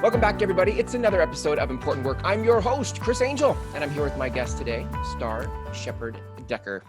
Welcome back, everybody. It's another episode of Important Work. I'm your host, Chris Angel, and I'm here with my guest today, Starr Shepperd-Decker.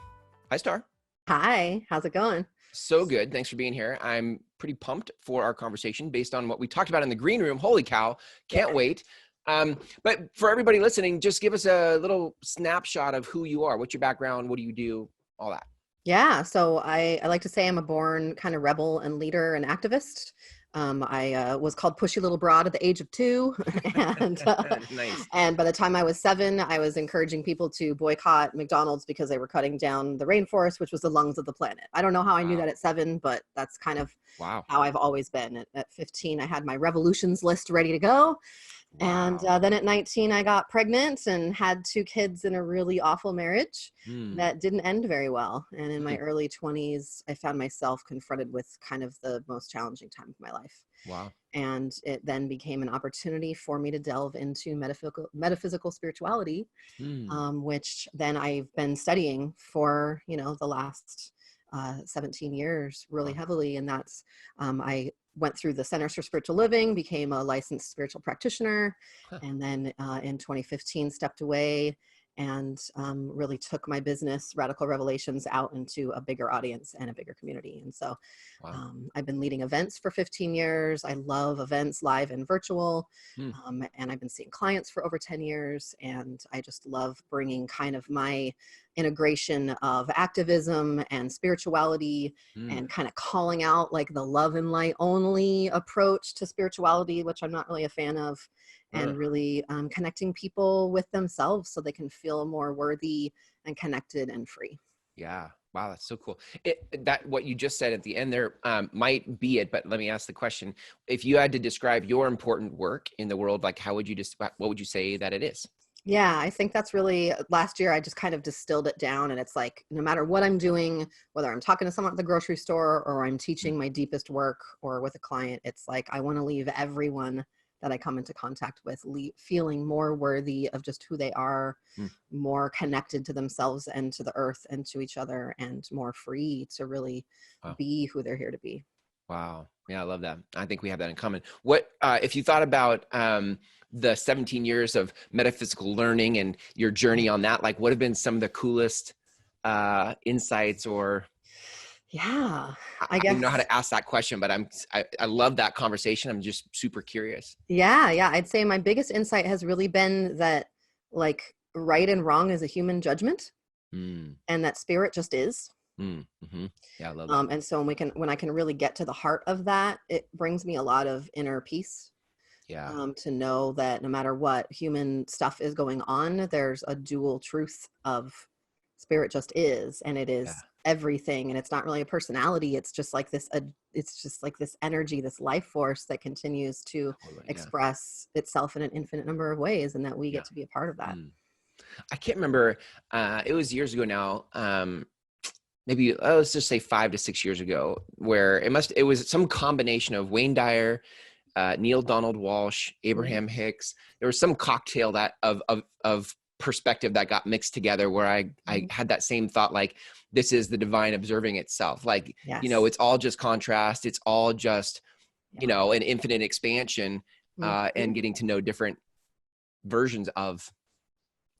Hi, Starr. Hi, how's it going? So good. Thanks for being here. I'm pretty pumped for our conversation based on what we talked about in the green room. Holy cow. Can't wait. But for everybody listening, just give us a little snapshot of who you are. What's your background? What do you do? All that. Yeah, so I like to say I'm a born kind of rebel and leader and activist. I was called Pushy Little Broad at the age of 2. and, Nice. and by the time I was 7, I was encouraging people to boycott McDonald's because they were cutting down the rainforest, which was the lungs of the planet. I don't know how I knew that at 7, but that's kind of how I've always been. At 15, I had my revolutions list ready to go. And then at 19, I got pregnant and had 2 kids in a really awful marriage that didn't end very well. And in my early 20s, I found myself confronted with kind of the most challenging time of my life. Wow. And it then became an opportunity for me to delve into metaphysical spirituality, which then I've been studying for, the last 17 years really heavily. And that's, I went through the Centers for Spiritual Living, became a licensed spiritual practitioner, and then in 2015 stepped away and really took my business, Radical Revelations, out into a bigger audience and a bigger community. And so I've been leading events for 15 years. I love events, live and virtual. And I've been seeing clients for over 10 years. And I just love bringing kind of my integration of activism and spirituality and kind of calling out like the love and light only approach to spirituality, which I'm not really a fan of, and really connecting people with themselves so they can feel more worthy and connected and free. Yeah. Wow. That's so cool. That what you just said at the end there might be it, but let me ask the question. If you had to describe your important work in the world, like what would you say that it is? Yeah, I think that's really, last year I just kind of distilled it down, and it's like, no matter what I'm doing, whether I'm talking to someone at the grocery store or I'm teaching my deepest work or with a client, it's like, I want to leave everyone that I come into contact with feeling more worthy of just who they are, more connected to themselves and to the earth and to each other, and more free to really be who they're here to be. Wow. Yeah, I love that. I think we have that in common. What, if you thought about the 17 years of metaphysical learning and your journey on that, like what have been some of the coolest insights or... Yeah, I don't know how to ask that question, but I love that conversation. I'm just super curious. Yeah. I'd say my biggest insight has really been that like right and wrong is a human judgment, and that spirit just is. Mm-hmm. Yeah, I love that. And so when I can really get to the heart of that, it brings me a lot of inner peace. Yeah. To know that no matter what human stuff is going on, there's a dual truth of spirit just is, and it is everything, and it's not really a personality. It's just like this energy, this life force that continues to express itself in an infinite number of ways, and that we get to be a part of that. I can't remember. It was years ago now. Maybe let's just say 5 to 6 years ago, where it was some combination of Wayne Dyer, Neil Donald Walsh, Abraham Hicks. There was some cocktail that of perspective that got mixed together where I had that same thought, like this is the divine observing itself. Like, it's all just contrast. It's all just, an infinite expansion and getting to know different versions of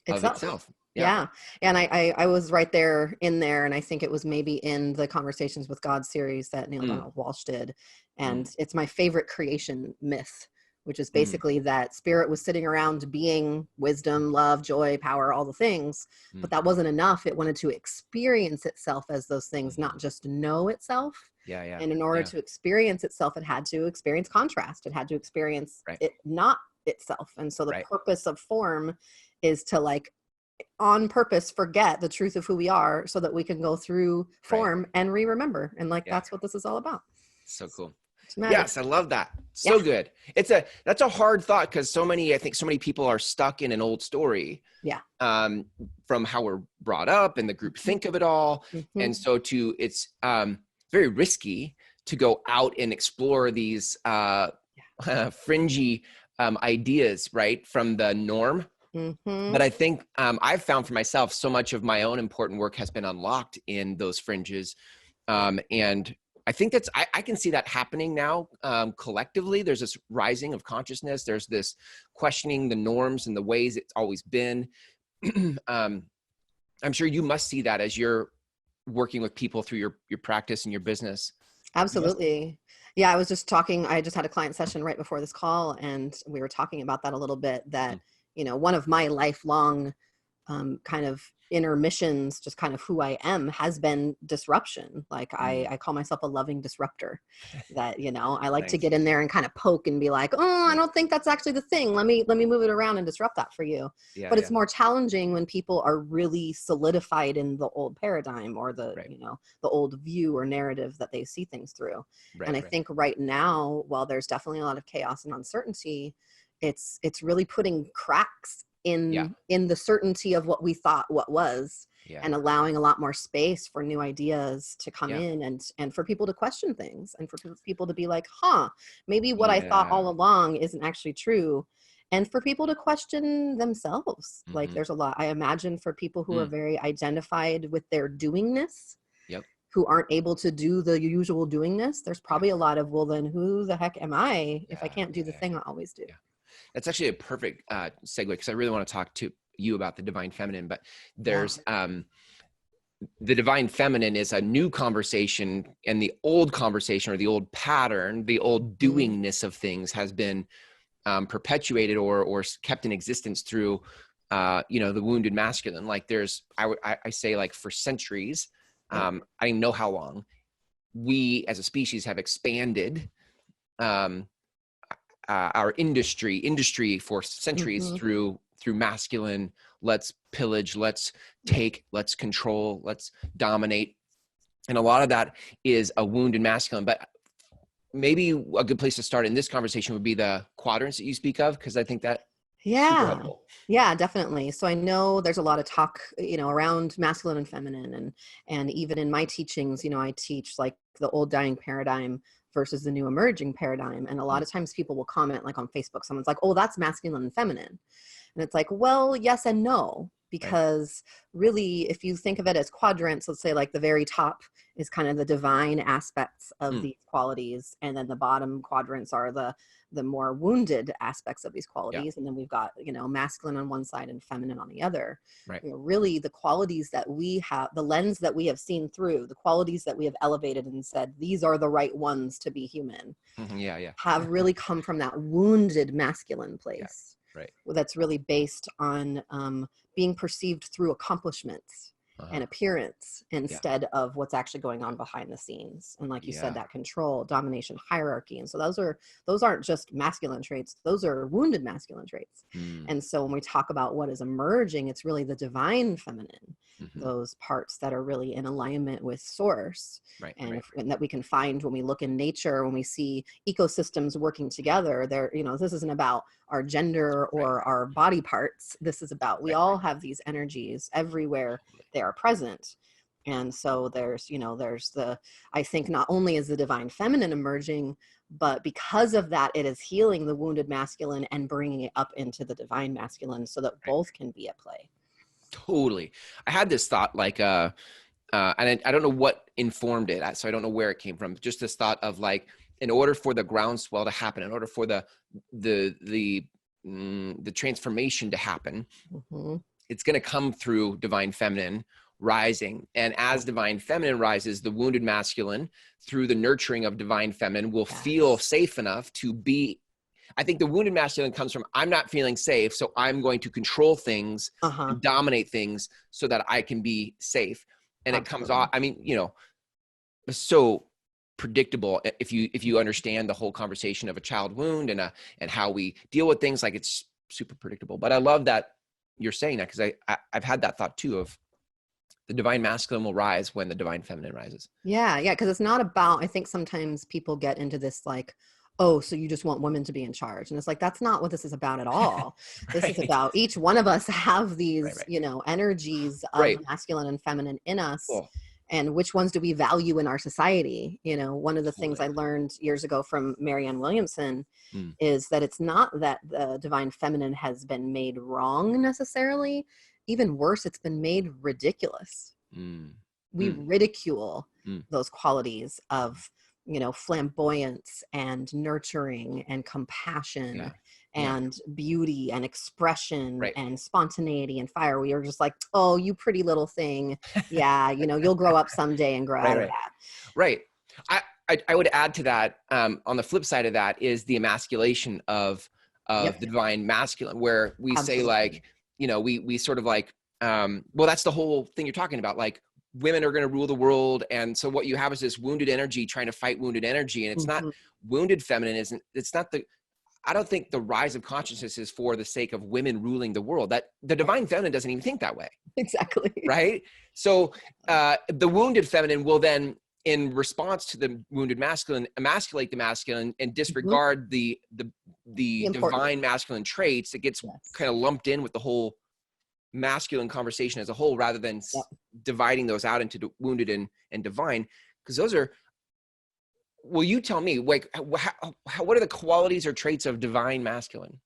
itself. Yeah. And I was right there in there. And I think it was maybe in the Conversations with God series that Neil Donald Walsh did. And it's my favorite creation myth, which is basically that spirit was sitting around being wisdom, love, joy, power, all the things, but that wasn't enough. It wanted to experience itself as those things, not just know itself. And in order to experience itself, it had to experience contrast. It had to experience it not itself. And so the purpose of form is to like on purpose forget the truth of who we are so that we can go through form and remember. And that's what this is all about. So cool. Yes, I love that. So good. That's a hard thought because I think so many people are stuck in an old story. From how we're brought up and the group think of it all. And so it's very risky to go out and explore these fringy ideas, right, from the norm. But I think I've found for myself so much of my own important work has been unlocked in those fringes. And I think I can see that happening now collectively. There's this rising of consciousness. There's this questioning the norms and the ways it's always been. I'm sure you must see that as you're working with people through your practice and your business. Absolutely. Yeah, I just had a client session right before this call, and we were talking about that a little bit, that, one of my lifelong kind of intermissions, just kind of who I am, has been disruption. Like I call myself a loving disruptor, that, I like to Nice. get in there and kind of poke and be like, oh, I don't think that's actually the thing. Let me move it around and disrupt that for you. Yeah, but it's more challenging when people are really solidified in the old paradigm, or the, the old view or narrative that they see things through. And I think right now, while there's definitely a lot of chaos and uncertainty, it's really putting cracks in the certainty of what we thought what was, and allowing a lot more space for new ideas to come in, and for people to question things, and for people to be like, maybe what I thought all along isn't actually true, and for people to question themselves. Like there's a lot, I imagine, for people who are very identified with their doingness, who aren't able to do the usual doingness. There's probably a lot of, well, then who the heck am I if I can't do the thing I always do? That's actually a perfect segue, because I really want to talk to you about the divine feminine. But there's the divine feminine is a new conversation, and the old conversation, or the old pattern, the old doingness of things, has been perpetuated or kept in existence through the wounded masculine. Like I say, like, for centuries, I don't know how long, we as a species have expanded our industry for centuries through masculine. Let's pillage, let's take, let's control, let's dominate. And a lot of that is a wounded masculine. But maybe a good place to start in this conversation would be the quadrants that you speak of, because I think that super helpful. Yeah, definitely. So I know there's a lot of talk, around masculine and feminine, and even in my teachings, I teach like the old dying paradigm versus the new emerging paradigm. And a lot of times people will comment, like on Facebook, someone's like, oh, that's masculine and feminine. And it's like, well, yes and no, because really, if you think of it as quadrants, let's say like the very top is kind of the divine aspects of these qualities. And then the bottom quadrants are the more wounded aspects of these qualities. And then we've got, masculine on one side and feminine on the other. Really the qualities that we have, the lens that we have seen through, the qualities that we have elevated and said, these are the right ones to be human, have really come from that wounded masculine place. That's really based on being perceived through accomplishments and appearance, instead of what's actually going on behind the scenes. And like you said, that control, domination, hierarchy. And so those aren't just masculine traits, those are wounded masculine traits. And so when we talk about what is emerging, it's really the divine feminine, those parts that are really in alignment with source, and that we can find when we look in nature, when we see ecosystems working together. This isn't about our gender or our body parts. This is about, we all have these energies everywhere they are present. And so there's I think not only is the divine feminine emerging, but because of that, it is healing the wounded masculine and bringing it up into the divine masculine, so that both can be at play. Totally. I had this thought, like, and I don't know what informed it, so I don't know where it came from. Just this thought of, like, in order for the groundswell to happen, in order for the transformation to happen, it's going to come through divine feminine rising. And as divine feminine rises, the wounded masculine, through the nurturing of divine feminine, will feel safe enough to be. I think the wounded masculine comes from, I'm not feeling safe, so I'm going to control things, and dominate things so that I can be safe. And it comes off, it's so predictable if you understand the whole conversation of a child wound and how we deal with things. Like, it's super predictable. But I love that you're saying that, because I've had that thought too, of the divine masculine will rise when the divine feminine rises. Yeah, because it's not about, I think sometimes people get into this, like, oh, so you just want women to be in charge. And it's like, that's not what this is about at all. This is about each one of us have these, energies of masculine and feminine in us. Cool. And which ones do we value in our society? One of the things I learned years ago from Marianne Williamson is that it's not that the divine feminine has been made wrong necessarily. Even worse, it's been made ridiculous. We ridicule Mm. those qualities of, flamboyance and nurturing and compassion Yeah. Yeah. and beauty and expression Right. and spontaneity and fire. We are just like, oh, you pretty little thing. Yeah, you'll grow up someday and grow Right. out of Right. that. Right. I would add to that, on the flip side of that is the emasculation of Yep, the divine masculine, where we say absolutely. like, we sort of like, well, that's the whole thing you're talking about. Like, women are going to rule the world. And so what you have is this wounded energy trying to fight wounded energy. And it's not Mhm. wounded feminine. It's not I don't think the rise of consciousness is for the sake of women ruling the world. That the Right. divine feminine doesn't even think that way. Exactly. Right. So the wounded feminine will then, in response to the wounded masculine, emasculate the masculine and Mhm. disregard the The important. divine masculine traits. It gets Yes. kind of lumped in with the whole masculine conversation as a whole, rather than Yep. dividing those out into wounded and divine. Because those are, well, you tell me, like, what are the qualities or traits of divine masculine?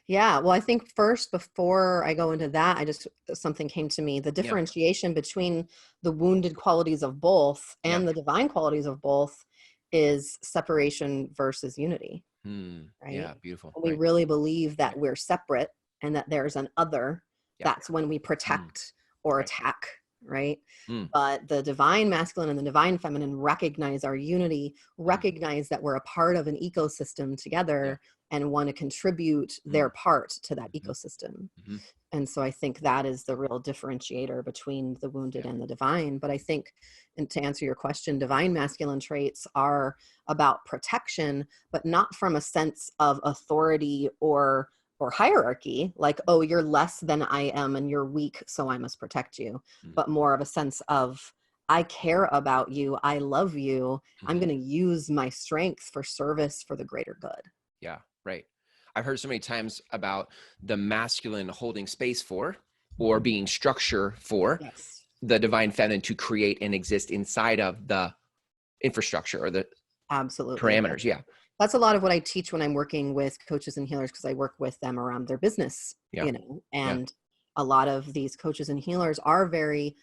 Yeah. Well, I think first, before I go into that, something came to me. The Yeah. differentiation between the wounded qualities of both Yeah. and the divine qualities of both is separation versus unity, right? Yeah. Beautiful. When we Right. really believe that Right. we're separate and that there's an other, Yeah. that's when we Mm. protect or Right. attack, right? Mm. But the divine masculine and the divine feminine recognize our unity, Mm. recognize that we're a part of an ecosystem Yeah. together and want to contribute their Mm. part to that Mhm. ecosystem. Mhm. And so I think that is the real differentiator between the wounded Yeah. and the divine. But I think, and to answer your question, divine masculine traits are about protection, but not from a sense of authority or hierarchy, like, oh, you're less than I am and you're weak, so I must protect you, Mm. but more of a sense of, I care about you, I love you, I'm Mhm. going to use my strength for service for the greater good. Yeah. Right. I've heard so many times about the masculine holding space for, or being structure for, Yes, the divine feminine to create and exist inside of the infrastructure or the absolutely. parameters. Yeah. That's a lot of what I teach when I'm working with coaches and healers, because I work with them around their business, Yeah. Yeah. and a lot of these coaches and healers are very,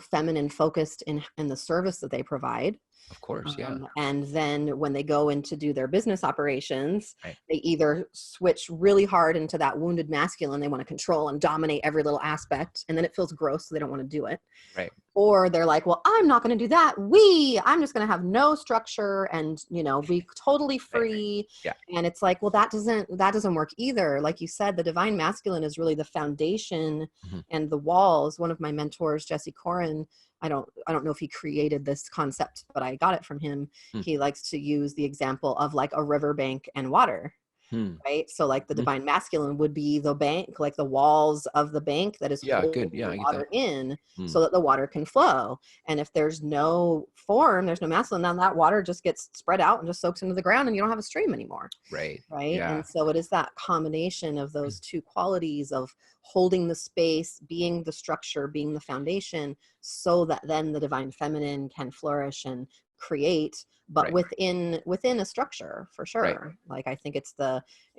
feminine focused in the service that they provide. Of course. Yeah. And then when they go in to do their business operations, Right. they either switch really hard into that wounded masculine. They want to control and dominate every little aspect. And then it feels gross, so they don't want to do it. Right. Or they're like, well, I'm not going to do that. I'm just going to have no structure and, be totally Right. free. Yeah. And it's like, well, that doesn't work either. Like you said, the divine masculine is really the foundation Mhm. and the walls. One of my mentors, Jesse Corin, I don't know if he created this concept, but I got it from him. Mm. He likes to use the example of like a riverbank and water. Hmm. Right. So like the Mhm. divine masculine would be the bank, like the walls of the bank that is Yeah. holding Good. Yeah. the I get that. water in Mm. so that the water can flow. And if there's no form, there's no masculine, then that water just gets spread out and just soaks into the ground and you don't have a stream anymore. Right. Right. Yeah. And so it is that combination of those two qualities of holding the space, being the structure, being the foundation, so that then the divine feminine can flourish and create, but Right. within a structure, for Right. sure. Like I think it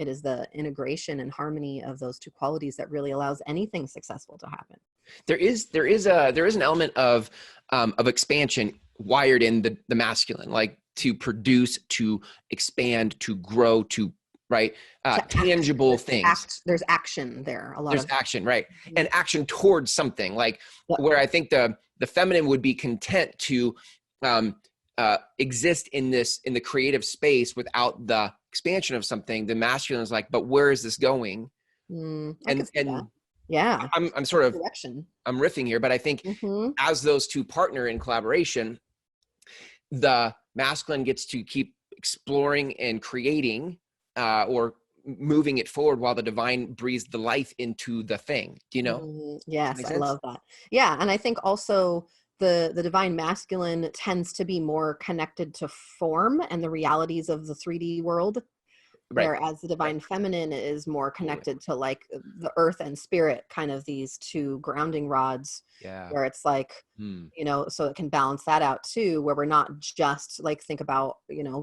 is the integration and harmony of those two qualities that really allows anything successful to happen. There is an element of expansion wired in the masculine, like to produce, to expand, to grow, to right, To act, tangible things. there's action there. A lot There's of action, right, Mhm. and action towards something. Like Yep. where I think the feminine would be content to exist in the creative space without the expansion of something. The masculine is like, but where is this going? I could see that. And Yeah. I'm sort of Direction. I'm riffing here, but I think Hmm. as those two partner in collaboration, the masculine gets to keep exploring and creating, or moving it forward, while the divine breathes the life into the thing. Do you know? Does that Yes, make I sense? love that. Yeah, and I think also the divine masculine tends to be more connected to form and the realities of the 3D world, Right. whereas the Right. divine feminine is more Totally. connected to like the earth and spirit, kind of these two grounding rods, Yeah. where it's like, Hmm. so it can balance that out too, where we're not just like, think about,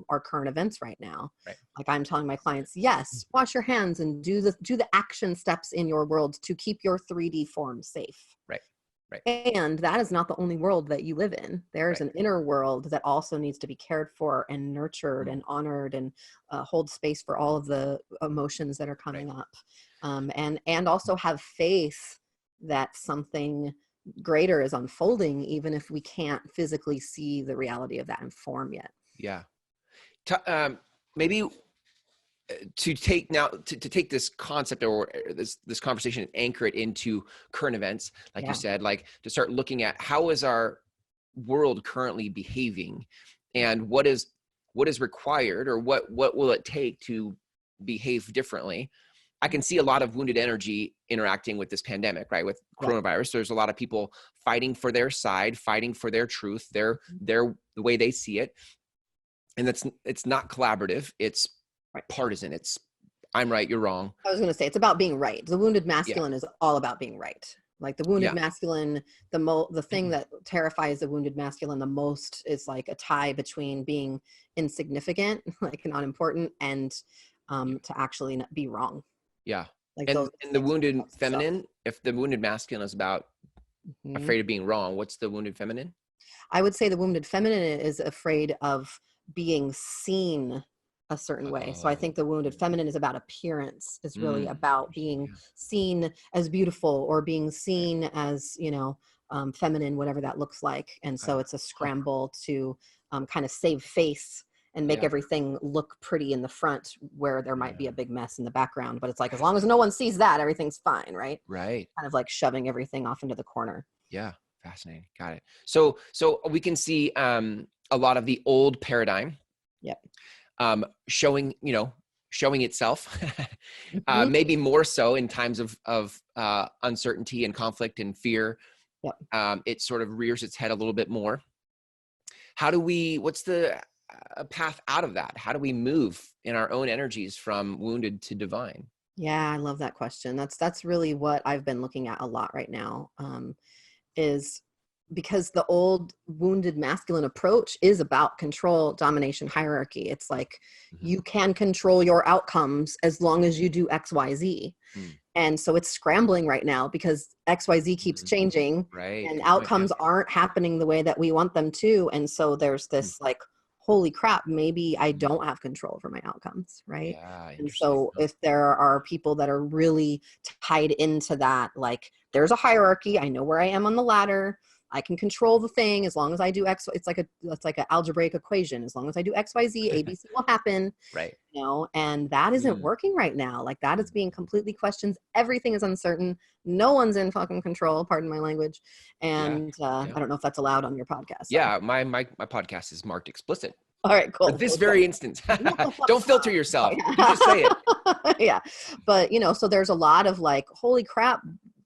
our current events right now. Right. Like I'm telling my clients, yes, wash your hands and do the action steps in your world to keep your 3D form safe. Right. Right. And that is not the only world that you live in. There's Right. an inner world that also needs to be cared for and nurtured Mm. and honored, and hold space for all of the emotions that are Right. coming up. And also have faith that something greater is unfolding, even if we can't physically see the reality of that in form yet. Yeah. Maybe to take now to take this concept or this conversation and anchor it into current events, like you Yeah. said, like to start looking at how is our world currently behaving, and what is required, or what will it take to behave differently. I can see a lot of wounded energy interacting with this pandemic, right? With Yeah. coronavirus, there's a lot of people fighting for their side, fighting for their truth, their the way they see it, and it's not collaborative. It's Right. partisan. It's I'm right, you're wrong. I was going to say it's about being right. The wounded Yeah, masculine is all about being right. Like the wounded yeah, masculine, the thing that terrifies the wounded masculine the most is like a tie between being insignificant, like not important, and to actually not be wrong. yeah. Like those And the things wounded suck. feminine, if the wounded masculine is about Mhm. afraid of being wrong, what's the wounded feminine? I would say the wounded feminine is afraid of being seen a certain way. So I Oh, think the wounded feminine is about appearance, is really about being yeah, seen as beautiful or being right. seen as, feminine, whatever that looks like. And so it's a Huh. scramble to kind of save face and make Yeah, everything look pretty in the front where there might be a yeah. big mess in the background. But it's like, as long as Fascinating. no one sees that, everything's fine, right? Right. Kind of like shoving everything off into the corner. Yeah. Fascinating. Got it. So we can see a lot of the old paradigm Yep. showing, showing itself, Hmm. maybe more so in times of uncertainty and conflict and fear. Yep. It sort of rears its head a little bit more. What's the path out of that? How do we move in our own energies from wounded to divine? Yeah, I love that question. That's really what I've been looking at a lot right now. Is because the old wounded masculine approach is about control, domination, hierarchy. It's like Hmm. you can control your outcomes as long as you do X, Y, Z. Mm. And so it's scrambling right now because XYZ keeps Mhm. changing Right. and Good point. Yeah. outcomes aren't happening the way that we want them to. And so there's Mm. this like, holy crap, maybe I Mm. don't have control over my outcomes, right? Yeah. And Interesting. so Huh. if there are people that are really tied into that, like there's a hierarchy, I know where I am on the ladder, I can control the thing as long as I do X. It's like an algebraic equation. As long as I do X, Y, Z, A, B, C will happen, Right. and that isn't Mm. working right now. Like that is Mm. being completely questioned. Everything is uncertain. No one's in fucking control, pardon my language. Yeah. And Yeah. I don't know if that's allowed on your podcast. Sorry. Yeah. My podcast is marked explicit All right, for cool. this Cool, cool. very instance. What the Don't fuck's filter Oh, yourself. You just say it. yeah. Yeah. But, so there's a lot of like, holy crap,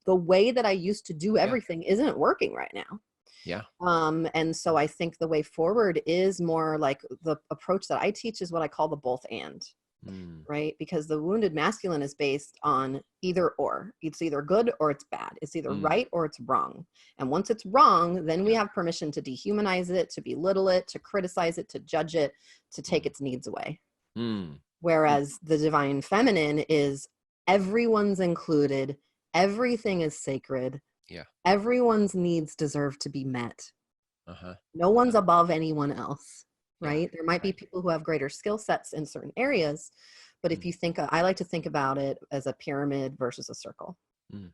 the way that I used to do Yeah. everything isn't working right now. Yeah. And so I think the way forward is more like the approach that I teach is what I call the both and, Mm. right? Because the wounded masculine is based on either or. It's either good or it's bad. It's either Mm. right or it's wrong. And once it's wrong, then we Yeah. have permission to dehumanize it, to belittle it, to criticize it, to judge it, to take Mm. its needs away. Mm. Mm. Whereas the divine feminine is everyone's included, everything is sacred, Yeah. everyone's needs deserve to be met. Uh-huh. No one's above anyone else, Yeah. right? There might be Right. people who have greater skill sets in certain areas, but if Mm. you think, I like to think about it as a pyramid versus a circle, Mm.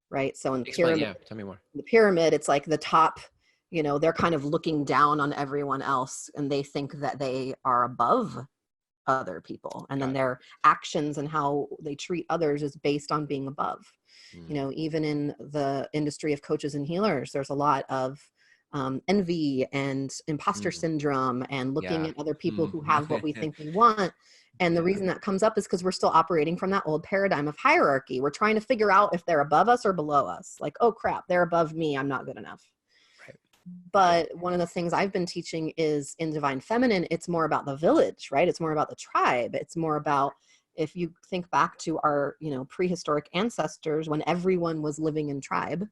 right? So Explain. Yeah. Tell me more. the pyramid, it's like the top, they're kind of looking down on everyone else and they think that they are above other people. And then Got their actions and how they treat others is based on being above. it. Mm. Even in the industry of coaches and healers, there's a lot of envy and imposter Mm. syndrome and looking Yeah. at other people who Mm. have what we think we want. And the Yeah. reason that comes up is because we're still operating from that old paradigm of hierarchy. We're trying to figure out if they're above us or below us. Like, oh crap, they're above me, I'm not good enough. Right. Yeah. But one of the things I've been teaching is in divine feminine, it's more about the village, right? It's more about the tribe. It's more about, if you think back to our, prehistoric ancestors, when everyone was living in tribe,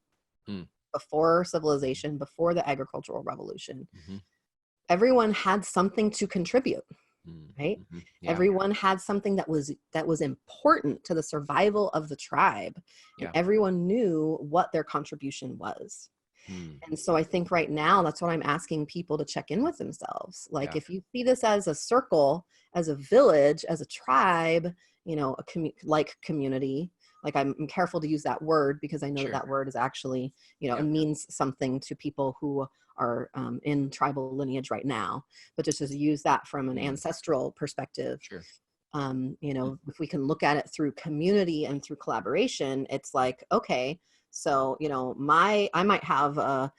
Mm. before civilization, before the agricultural revolution, Mm-hmm. everyone had something to contribute. right? Yeah. Everyone had something that was important to the survival of the tribe, and Yeah. everyone knew what their contribution was. And so I think right now, that's what I'm asking people to check in with themselves. Like, Yeah. if you see this as a circle, as a village, as a tribe, like community, like I'm careful to use that word because I know Sure. that word is actually, Yeah. it means something to people who are in tribal lineage right now, but just to use that from an ancestral perspective. Sure. If we can look at it through community and through collaboration, it's like, okay, so, I might have a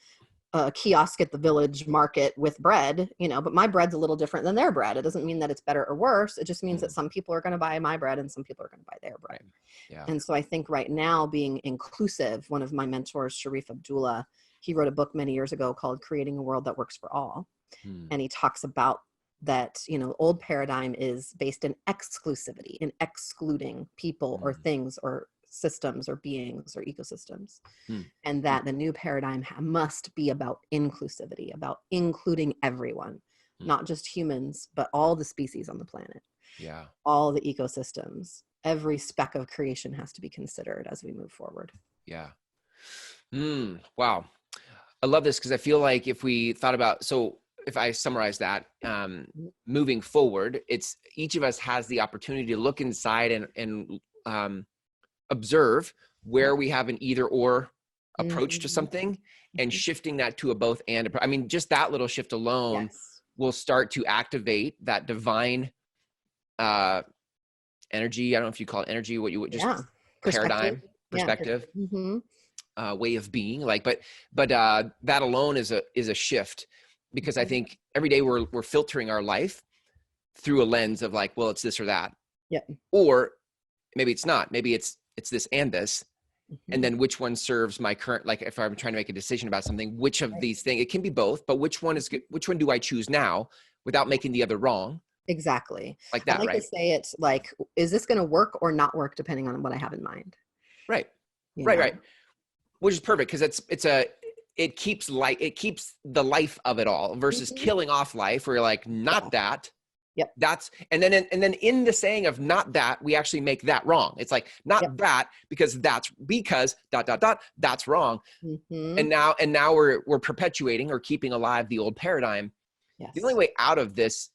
kiosk at the village market with bread, but my bread's a little different than their bread. It doesn't mean that it's better or worse. It just means that some people are going to buy my bread and some people are going to buy their bread. Right. Yeah. And so I think right now, being inclusive, one of my mentors, Sharif Abdullah, he wrote a book many years ago called Creating a World That Works for All. And he talks about that, old paradigm is based in exclusivity, in excluding people or things or systems or beings or ecosystems. And that the new paradigm must be about inclusivity, about including everyone, not just humans, but all the species on the planet. Yeah. All the ecosystems, every speck of creation has to be considered as we move forward. Yeah. Wow. I love this because I feel like if we thought about, so if I summarize that, moving forward, it's each of us has the opportunity to look inside and observe where we have an either or approach to something and shifting that to a both and. I mean, just that little shift alone will start to activate that divine energy. I don't know if you call it energy, what you would just paradigm, perspective, way of being, like, but that alone is a shift, because I think every day we're filtering our life through a lens of like, well, it's this or that. Yeah. Or maybe it's not, maybe it's this and this. And then which one serves my current, like if I'm trying to make a decision about something, which of these things, it can be both, but which one do I choose now without making the other wrong? Exactly. Like that, I like right? to say it's like, is this going to work or not work depending on what I have in mind? Right. Right. Which is perfect, because it keeps the life of it all versus killing off life where you're like, not that. Yep. That's, and then in the saying of not that, we actually make that wrong. It's like, not that, because that's that's wrong. And now we're perpetuating or keeping alive the old paradigm. Yes. The only way out of this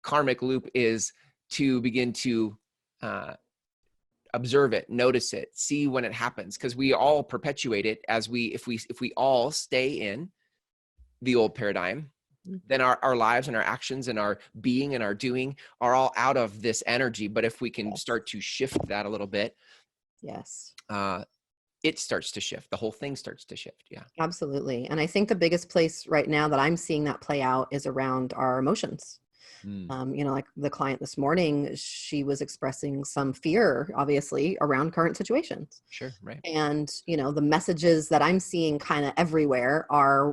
karmic loop is to begin to observe it, notice it, see when it happens, because we all perpetuate it if we all stay in the old paradigm, then our lives and our actions and our being and our doing are all out of this energy. But if we can start to shift that a little bit, it starts to shift. The whole thing starts to shift. Yeah, absolutely. And I think the biggest place right now that I'm seeing that play out is around our emotions. Like the client this morning, she was expressing some fear, obviously, around current situations. Sure, right. And, the messages that I'm seeing kind of everywhere are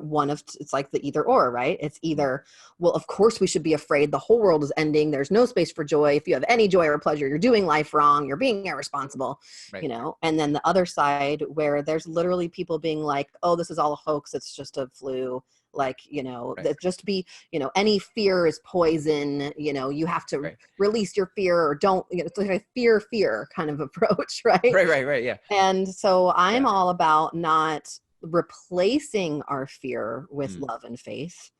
it's like the either or, right? It's either, well, of course we should be afraid. The whole world is ending. There's no space for joy. If you have any joy or pleasure, you're doing life wrong. You're being irresponsible, right. And then the other side where there's literally people being like, oh, this is all a hoax. It's just a flu. Like, that just be, any fear is poison, you have to release your fear or don't, it's like a fear kind of approach, right? Right. Yeah. And so I'm all about not replacing our fear with love and faith,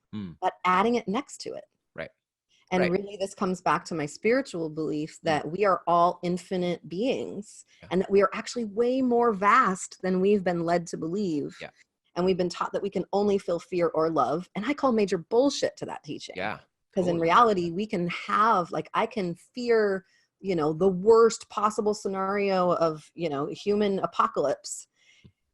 but adding it next to it. Right. And really this comes back to my spiritual belief that we are all infinite beings and that we are actually way more vast than we've been led to believe. Yeah. And we've been taught that we can only feel fear or love. And I call major bullshit to that teaching. Yeah. Because in reality, we can have, like, I can fear, the worst possible scenario of, human apocalypse.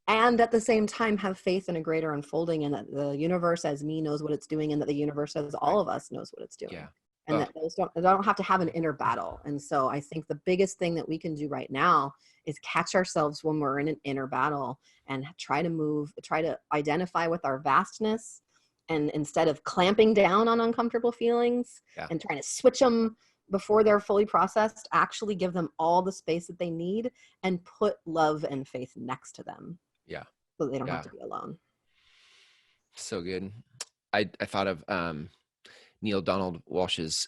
And at the same time, have faith in a greater unfolding, and that the universe as me knows what it's doing, and that the universe as all of us knows what it's doing. Yeah. And that those don't have to have an inner battle. And so I think the biggest thing that we can do right now is catch ourselves when we're in an inner battle and try to identify with our vastness. And instead of clamping down on uncomfortable feelings and trying to switch them before they're fully processed, actually give them all the space that they need and put love and faith next to them. Yeah. So they don't have to be alone. So good. I thought of, Neil Donald Walsh's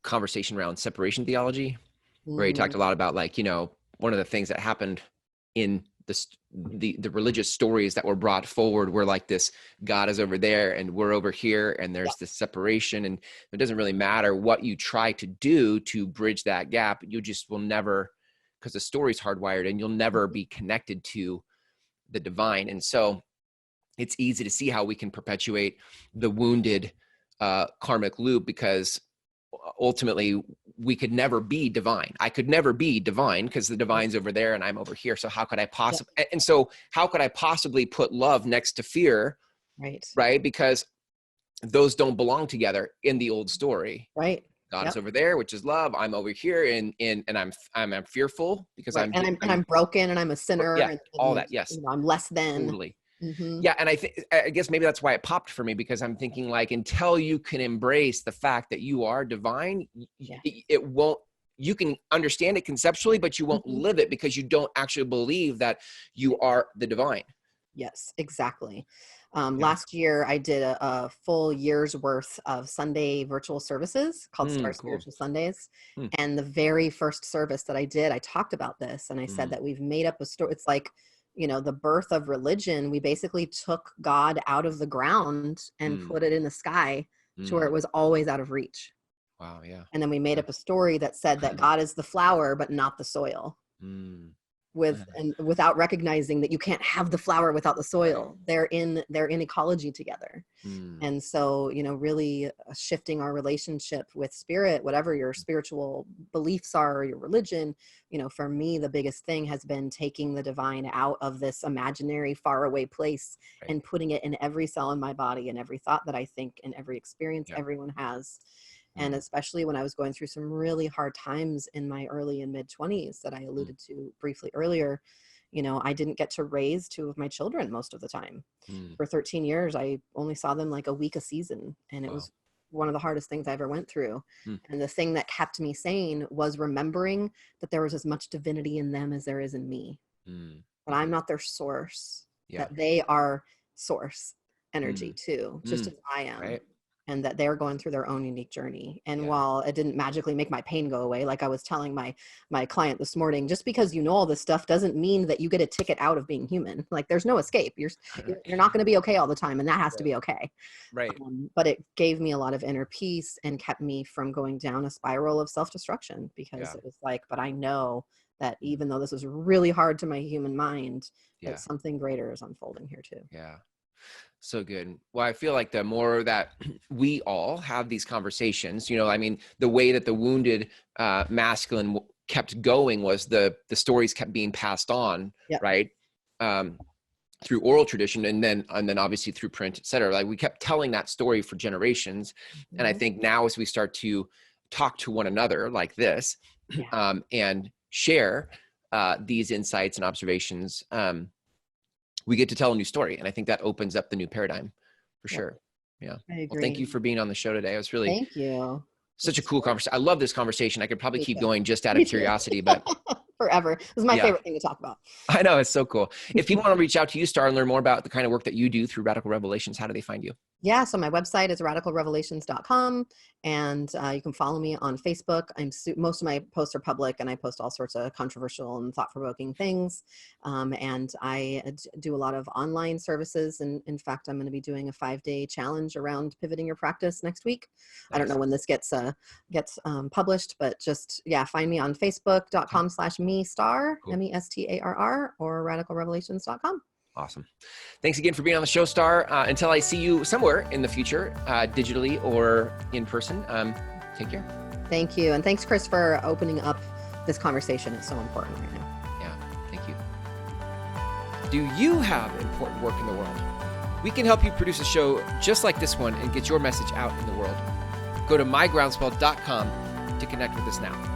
conversation around separation theology, where he talked a lot about, like, one of the things that happened in the religious stories that were brought forward were like this: God is over there and we're over here, and there's this separation, and it doesn't really matter what you try to do to bridge that gap, you just will never, because the story's hardwired, and you'll never be connected to the divine. And so it's easy to see how we can perpetuate the wounded karmic loop, because ultimately we could never be divine. I could never be divine because the divine's over there and I'm over here. So how could I possibly, and so how could I possibly put love next to fear? Right. Because those don't belong together in the old story. Right. God is over there, which is love. I'm over here, and I'm fearful because I'm broken, and I'm a sinner. Yeah, and all that. Yes. I'm less than. Totally. Yeah. And I guess maybe that's why it popped for me, because I'm thinking, like, until you can embrace the fact that you are divine, it won't, you can understand it conceptually, but you won't live it, because you don't actually believe that you are the divine. Yes, exactly. Last year, I did a full year's worth of Sunday virtual services called Starr Spiritual Sundays. And the very first service that I did, I talked about this, and I said that we've made up a story. It's like, the birth of religion. We basically took God out of the ground and put it in the sky to where it was always out of reach. Wow. Yeah. And then we made up a story that said that God is the flower, but not the soil. Without recognizing that you can't have the flower without the soil. They're in ecology together. And so, really shifting our relationship with spirit, whatever your spiritual beliefs are, or your religion, for me, the biggest thing has been taking the divine out of this imaginary faraway place and putting it in every cell in my body, and every thought that I think, and every experience everyone has. And especially when I was going through some really hard times in my early and mid 20s that I alluded to briefly earlier, I didn't get to raise two of my children most of the time. For 13 years, I only saw them like a week a season. And it was one of the hardest things I ever went through. And the thing that kept me sane was remembering that there was as much divinity in them as there is in me. But I'm not their source, that they are source energy too, just as I am. Right. And that they're going through their own unique journey. And while it didn't magically make my pain go away, like I was telling my client this morning, just because you know all this stuff doesn't mean that you get a ticket out of being human. Like, there's no escape. You're not going to be okay all the time, and that has to be okay. Right. But it gave me a lot of inner peace and kept me from going down a spiral of self-destruction, because it was like, but I know that even though this is really hard to my human mind, that something greater is unfolding here too. Yeah. So good. Well, I feel like the more that we all have these conversations, the way that the wounded masculine kept going was the stories kept being passed on, right? Through oral tradition, and then obviously through print, et cetera. Like, we kept telling that story for generations. And I think now, as we start to talk to one another like this, and share these insights and observations, we get to tell a new story. And I think that opens up the new paradigm for sure. Yeah. I agree. Well, thank you for being on the show today. It was really Thank you. Such a cool conversation. I love this conversation. I could probably keep going just out of curiosity, but forever. This is my favorite thing to talk about. I know, it's so cool. If people want to reach out to you, Starr, and learn more about the kind of work that you do through Radical Revelations, how do they find you? Yeah, so my website is radicalrevelations.com, and you can follow me on Facebook. Most of my posts are public, and I post all sorts of controversial and thought-provoking things. And I do a lot of online services. And in fact, I'm going to be doing a 5-day challenge around pivoting your practice next week. Nice. I don't know when this gets published, but just, find me on facebook.com/me-starr, cool. MESTARR, or radicalrevelations.com. Awesome. Thanks again for being on the show, Starr. Until I see you somewhere in the future, digitally or in person, take care. Thank you. And thanks, Chris, for opening up this conversation. It's so important right now. Yeah, thank you. Do you have important work in the world? We can help you produce a show just like this one and get your message out in the world. Go to mygroundswell.com to connect with us now.